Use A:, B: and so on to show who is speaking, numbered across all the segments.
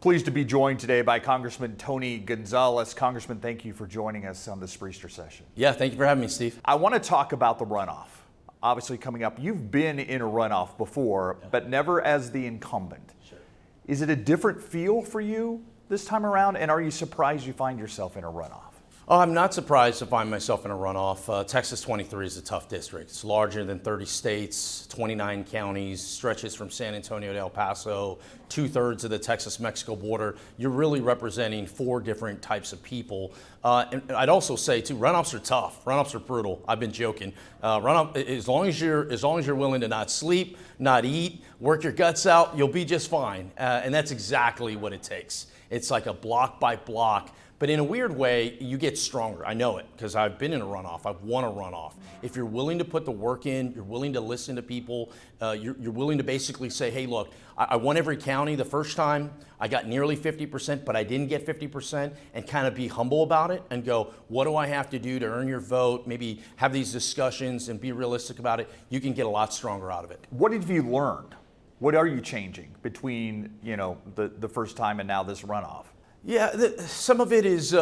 A: Pleased to be joined today by Congressman Tony Gonzales. Congressman, thank you for joining us on the Spriester Session.
B: Yeah, thank you for having me, Steve.
A: I want to talk about the runoff. Obviously coming up, you've been in a runoff before, but never as the incumbent.
B: Sure.
A: Is it a different feel for you this time around, and are you surprised you find yourself in a runoff?
B: Oh, I'm not surprised to find myself in a runoff. Texas 23 is a tough district. It's larger than 30 states, 29 counties, stretches from San Antonio to El Paso, 2/3 of the Texas-Mexico border. You're really representing 4 different types of people. And I'd also say too, runoffs are tough. Runoffs are brutal. I've been joking. Runoff, as long as you're willing to not sleep, not eat, work your guts out, you'll be just fine. And that's exactly what it takes. It's like a block by block. But in a weird way, you get stronger. I know it because I've been in a runoff. I've won a runoff. If you're willing to put the work in, you're willing to listen to people, you're willing to basically say, hey, look, I won every county the first time. I got nearly 50%, but I didn't get 50%, and kind of be humble about it and go, what do I have to do to earn your vote? Maybe have these discussions and be realistic about it. You can get a lot stronger out of it.
A: What have you learned? What are you changing between, the first time and now this runoff?
B: Yeah, some of it is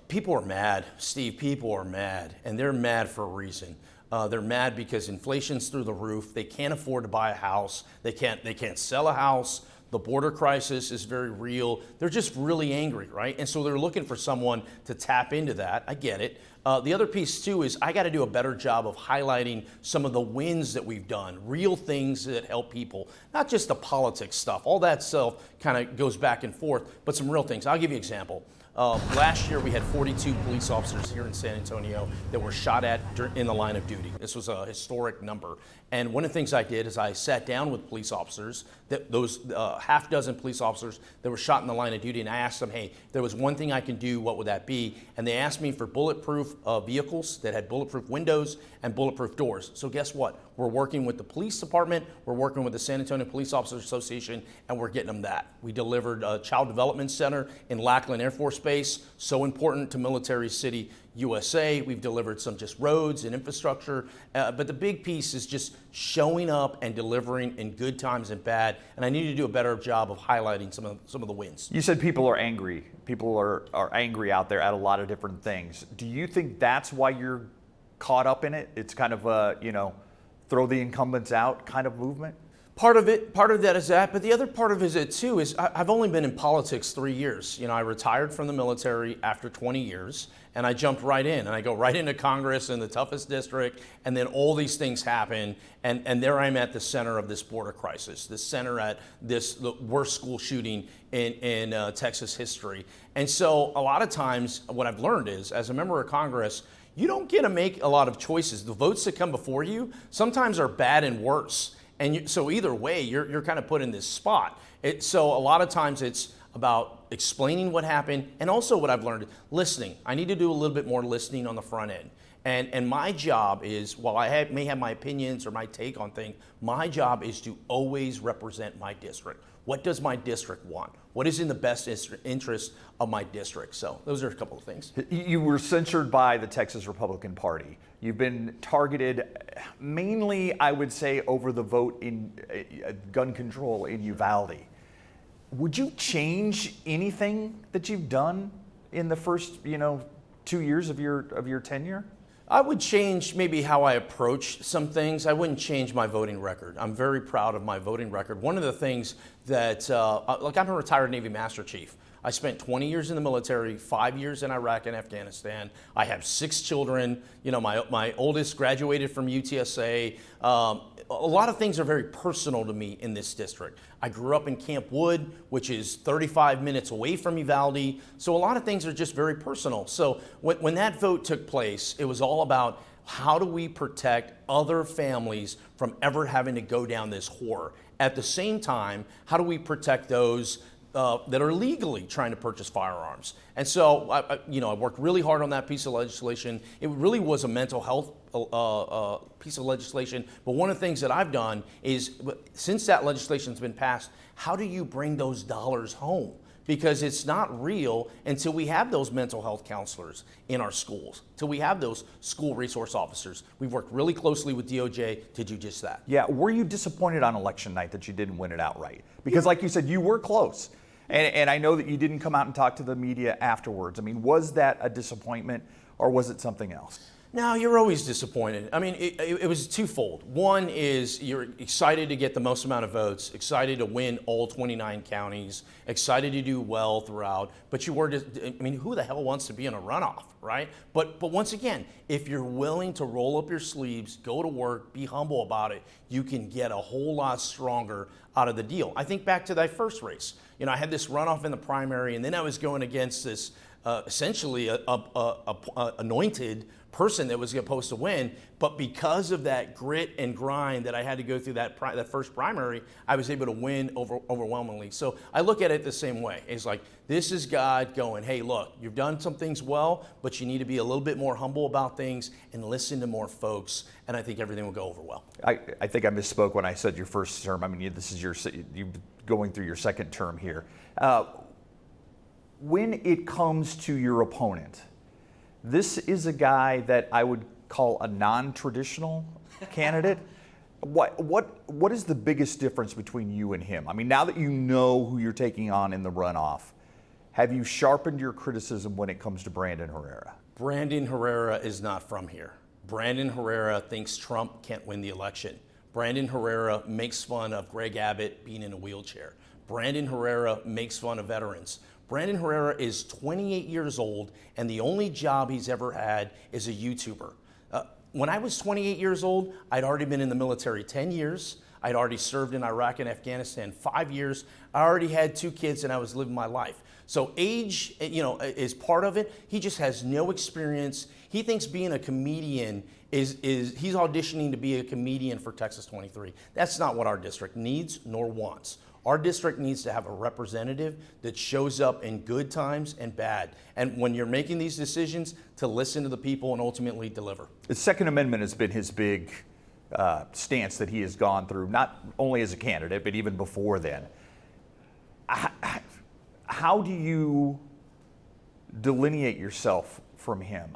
B: people are mad, Steve. People are mad, and they're mad for a reason. They're mad because inflation's through the roof. They can't afford to buy a house. They can't sell a house. The border crisis is very real. They're just really angry, right? And so they're looking for someone to tap into that. I get it. The other piece too is I got to do a better job of highlighting some of the wins that we've done, real things that help people, not just the politics stuff. All that stuff kind of goes back and forth, but some real things. I'll give you an example. Last year we had 42 police officers here in San Antonio that were shot at in the line of duty. This was a historic number. And one of the things I did is I sat down with police officers, those half dozen police officers that were shot in the line of duty, and I asked them, hey, if there was one thing I can do, what would that be? And they asked me for bulletproof vehicles that had bulletproof windows and bulletproof doors. So guess what? We're working with the police department, we're working with the San Antonio Police Officers Association, and we're getting them that. We delivered a child development center in Lackland Air Force Base, so important to Military City, USA. We've delivered some just roads and infrastructure, but the big piece is just showing up and delivering in good times and bad, and I need to do a better job of highlighting some of the wins.
A: You said people are angry. People are angry out there at a lot of different things. Do you think that's why you're caught up in it? It's kind of a, throw the incumbents out kind of movement?
B: Part of that is that, but the other part of it too is I've only been in politics 3 years. I retired from the military after 20 years, and I jumped right in, and I go right into Congress in the toughest district, and then all these things happen, and there I'm at the center of this border crisis, the center at the worst school shooting in Texas history. And so a lot of times what I've learned is, as a member of Congress, you don't get to make a lot of choices. The votes that come before you sometimes are bad and worse. And so either way, you're kind of put in this spot. So a lot of times it's about explaining what happened, and also what I've learned, listening. I need to do a little bit more listening on the front end. And my job is, while I may have my opinions or my take on things, my job is to always represent my district. What does my district want? What is in the best interest of my district? So those are a couple of things.
A: You were censured by the Texas Republican Party. You've been targeted mainly, I would say, over the vote in gun control in Uvalde. Would you change anything that you've done in the first, 2 years of your tenure?
B: I would change maybe how I approach some things. I wouldn't change my voting record. I'm very proud of my voting record. One of the things that, I'm a retired Navy Master Chief. I spent 20 years in the military, 5 years in Iraq and Afghanistan. I have 6 children. My oldest graduated from UTSA. A lot of things are very personal to me in this district. I grew up in Camp Wood, which is 35 minutes away from Uvalde. So a lot of things are just very personal. So when that vote took place, it was all about how do we protect other families from ever having to go down this horror? At the same time, how do we protect those that are legally trying to purchase firearms? And so, I worked really hard on that piece of legislation. It really was a mental health piece of legislation. But one of the things that I've done is, since that legislation's been passed, how do you bring those dollars home? Because it's not real until we have those mental health counselors in our schools, till we have those school resource officers. We've worked really closely with DOJ to do just that.
A: Yeah, were you disappointed on election night that you didn't win it outright? Because like you said, you were close. And I know that you didn't come out and talk to the media afterwards. I mean, was that a disappointment or was it something else?
B: No, you're always disappointed. I mean, it was twofold. One is you're excited to get the most amount of votes, excited to win all 29 counties, excited to do well throughout, but you were just, I mean, who the hell wants to be in a runoff, right? But once again, if you're willing to roll up your sleeves, go to work, be humble about it, you can get a whole lot stronger out of the deal. I think back to that first race. You know, I had this runoff in the primary, and then I was going against this essentially anointed person that was supposed to win, but because of that grit and grind that I had to go through that first primary, I was able to win overwhelmingly. So I look at it the same way. It's like, this is God going, hey, look, you've done some things well, but you need to be a little bit more humble about things and listen to more folks, and I think everything will go over well.
A: I think I misspoke when I said your first term. I mean, this is you're going through your second term here. When it comes to your opponent, this is a guy that I would call a non-traditional candidate. What is the biggest difference between you and him? I mean, now that you know who you're taking on in the runoff, have you sharpened your criticism when it comes to Brandon Herrera?
B: Brandon Herrera is not from here. Brandon Herrera thinks Trump can't win the election. Brandon Herrera makes fun of Greg Abbott being in a wheelchair. Brandon Herrera makes fun of veterans. Brandon Herrera is 28 years old, and the only job he's ever had is a YouTuber. When I was 28 years old, I'd already been in the military 10 years. I'd already served in Iraq and Afghanistan 5 years. I already had 2 kids, and I was living my life. So age, is part of it. He just has no experience. He thinks being a comedian he's auditioning to be a comedian for Texas 23. That's not what our district needs nor wants. Our district needs to have a representative that shows up in good times and bad. And when you're making these decisions, to listen to the people and ultimately deliver.
A: The Second Amendment has been his big stance that he has gone through, not only as a candidate, but even before then. How do you delineate yourself from him?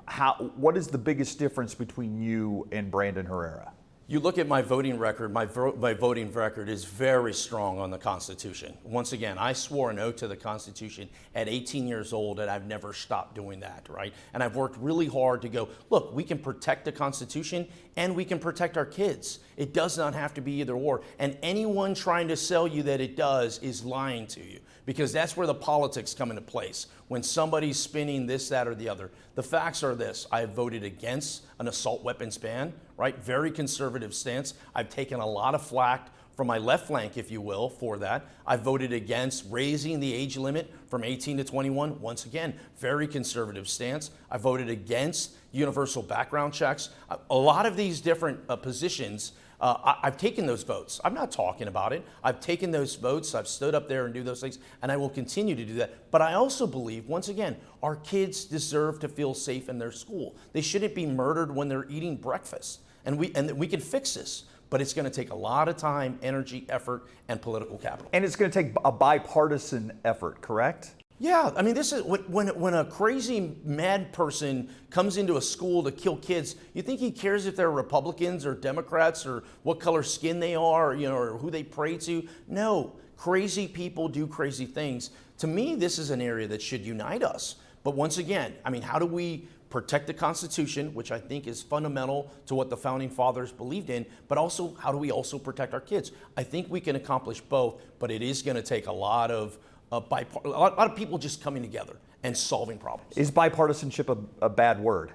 A: What is the biggest difference between you and Brandon Herrera?
B: You look at my voting record, my voting record is very strong on the Constitution. Once again, I swore an oath to the Constitution at 18 years old, and I've never stopped doing that, right? And I've worked really hard to go, look, we can protect the Constitution and we can protect our kids. It does not have to be either or. And anyone trying to sell you that it does is lying to you, because that's where the politics come into place. When somebody's spinning this, that, or the other. The facts are this: I have voted against an assault weapons ban, right? Very conservative stance. I've taken a lot of flack from my left flank, if you will, for that. I voted against raising the age limit from 18 to 21. Once again, very conservative stance. I voted against universal background checks. A lot of these different positions, I've taken those votes. I'm not talking about it. I've taken those votes. I've stood up there and do those things, and I will continue to do that. But I also believe, once again, our kids deserve to feel safe in their school. They shouldn't be murdered when they're eating breakfast. And we can fix this. But it's going to take a lot of time, energy, effort, and political capital.
A: And it's going to take a bipartisan effort, correct?
B: Yeah, I mean, this is when a crazy mad person comes into a school to kill kids. You think he cares if they're Republicans or Democrats or what color skin they are, or who they pray to? No, crazy people do crazy things. To me, this is an area that should unite us. But once again, I mean, how do we protect the Constitution, which I think is fundamental to what the Founding Fathers believed in, but also how do we also protect our kids? I think we can accomplish both, but it is going to take a lot of people just coming together and solving problems.
A: Is bipartisanship a bad word?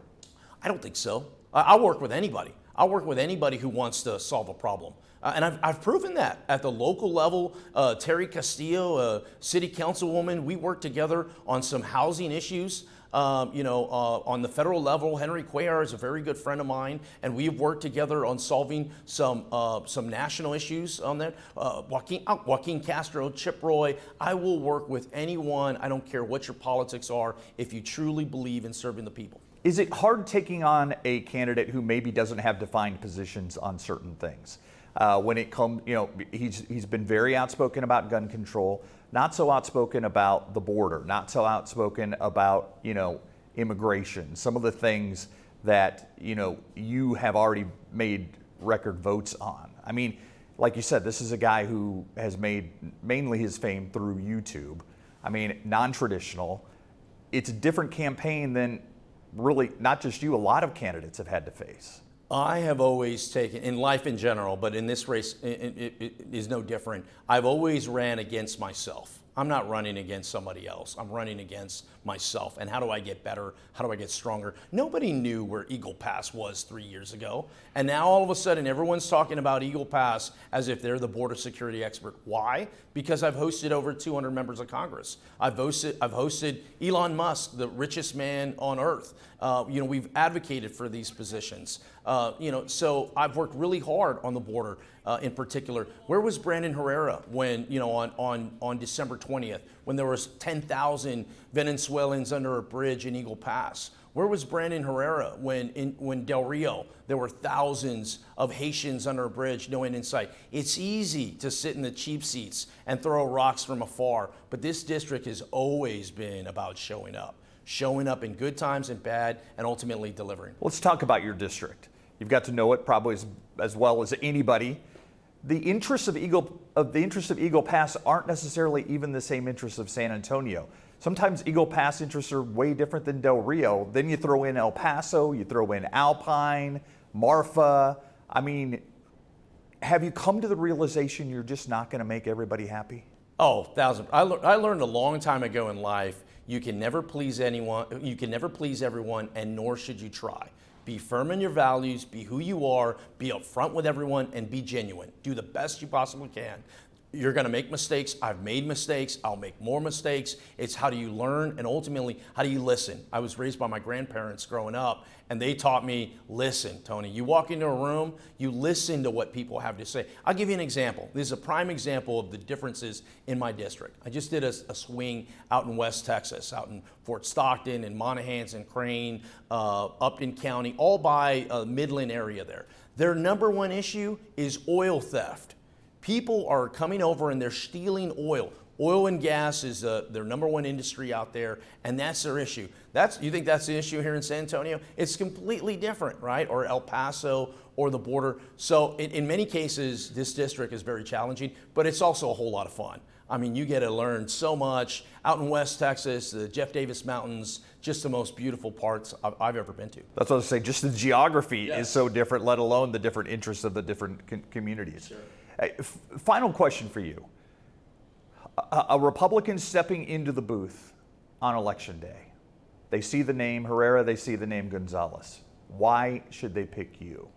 B: I don't think so. I'll work with anybody. I'll work with anybody who wants to solve a problem. And I've proven that at the local level. Terry Castillo, a city councilwoman, we worked together on some housing issues. On the federal level, Henry Cuellar is a very good friend of mine, and we've worked together on solving some national issues on that. Joaquin Castro, Chip Roy, I will work with anyone. I don't care what your politics are, if you truly believe in serving the people.
A: Is it hard taking on a candidate who maybe doesn't have defined positions on certain things? When it comes, he's been very outspoken about gun control, not so outspoken about the border, not so outspoken about, immigration, some of the things that, you have already made record votes on. I mean, like you said, this is a guy who has made mainly his fame through YouTube. I mean, non-traditional. It's a different campaign than really not just you, a lot of candidates have had to face.
B: I have always taken, in life in general, but in this race it is no different, I've always ran against myself. I'm not running against somebody else. I'm running against myself. And how do I get better? How do I get stronger? Nobody knew where Eagle Pass was 3 years ago. And now all of a sudden everyone's talking about Eagle Pass as if they're the border security expert. Why? Because I've hosted over 200 members of Congress. I've hosted Elon Musk, the richest man on earth. We've advocated for these positions. So I've worked really hard on the border in particular. Where was Brandon Herrera when, on December 20th, when there was 10,000 Venezuelans under a bridge in Eagle Pass? Where was Brandon Herrera when Del Rio, there were thousands of Haitians under a bridge, no end in sight? It's easy to sit in the cheap seats and throw rocks from afar, but this district has always been about showing up in good times and bad, and ultimately delivering.
A: Let's talk about your district. You've got to know it probably as well as anybody. The interests of Eagle Pass aren't necessarily even the same interests of San Antonio. Sometimes Eagle Pass interests are way different than Del Rio. Then you throw in El Paso, you throw in Alpine, Marfa. I mean, have you come to the realization you're just not going to make everybody happy?
B: Oh, 1,000. I learned a long time ago in life, you can never please anyone, you can never please everyone, and nor should you try. Be firm in your values, be who you are, be upfront with everyone, and be genuine. Do the best you possibly can. You're going to make mistakes. I've made mistakes. I'll make more mistakes. It's how do you learn, and ultimately, how do you listen? I was raised by my grandparents growing up, and they taught me, listen, Tony. You walk into a room, you listen to what people have to say. I'll give you an example. This is a prime example of the differences in my district. I just did a swing out in West Texas, out in Fort Stockton and Monahans and Crane, Upton County, all by Midland area there. Their number one issue is oil theft. People are coming over and they're stealing oil. Oil and gas is their number one industry out there, and that's their issue. You think that's the issue here in San Antonio? It's completely different, right? Or El Paso or the border. So in many cases, this district is very challenging, but it's also a whole lot of fun. I mean, you get to learn so much. Out in West Texas, the Jeff Davis Mountains, just the most beautiful parts I've ever been to.
A: That's what I was saying. Just the geography is so different, let alone the different interests of the different communities.
B: Sure.
A: Final question for you. A Republican stepping into the booth on Election Day. They see the name Herrera, they see the name Gonzales. Why should they pick you?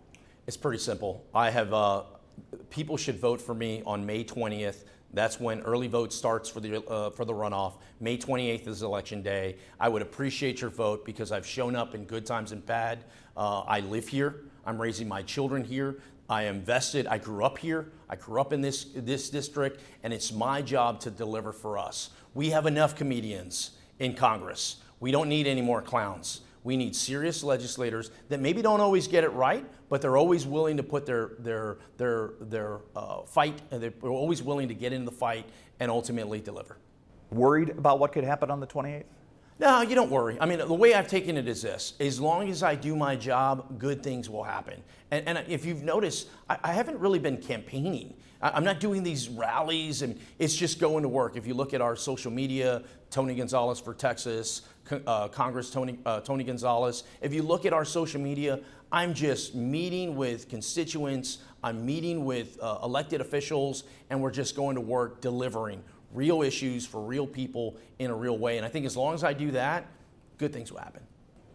B: It's pretty simple. People should vote for me on May 20th. That's when early vote starts for the runoff. May 28th is Election Day. I would appreciate your vote because I've shown up in good times and bad. I live here. I'm raising my children here. I am vested. I grew up here. I grew up in this district, and it's my job to deliver for us. We have enough comedians in Congress. We don't need any more clowns. We need serious legislators that maybe don't always get it right, but they're always willing to put their fight, and they're always willing to get into the fight and ultimately deliver.
A: Worried about what could happen on the 28th?
B: No, you don't worry. I mean, the way I've taken it is this. As long as I do my job, good things will happen. And if you've noticed, I haven't really been campaigning. I'm not doing these rallies, and it's just going to work. If you look at our social media, Tony Gonzales for Texas, Congress Tony Gonzales. If you look at our social media, I'm just meeting with constituents. I'm meeting with elected officials, and we're just going to work delivering real issues for real people in a real way. And I think as long as I do that, good things will happen.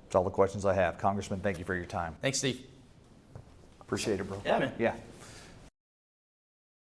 A: That's all the questions I have. Congressman, thank you for your time.
B: Thanks, Steve.
A: Appreciate it, bro.
B: Yeah, man.
A: Yeah.